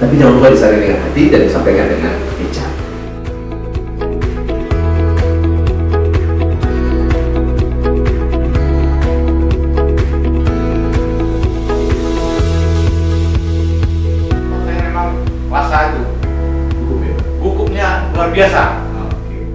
Tapi jangan lupa disaring dengan hati dan disampaikan dengan bijak. Saya memang kelas 1. Cukup ya, Pak? Hukumnya luar biasa. Oke.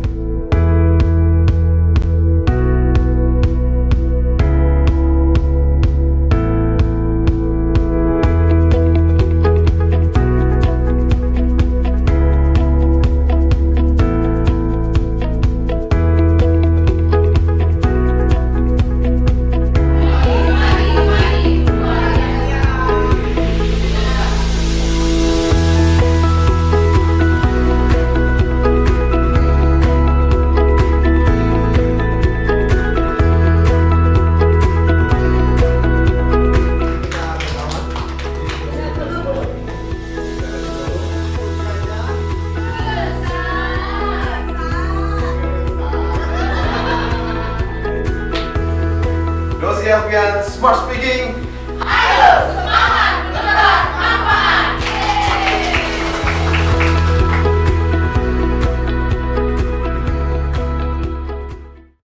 Dosia Pian Smart Speaking. Ayo,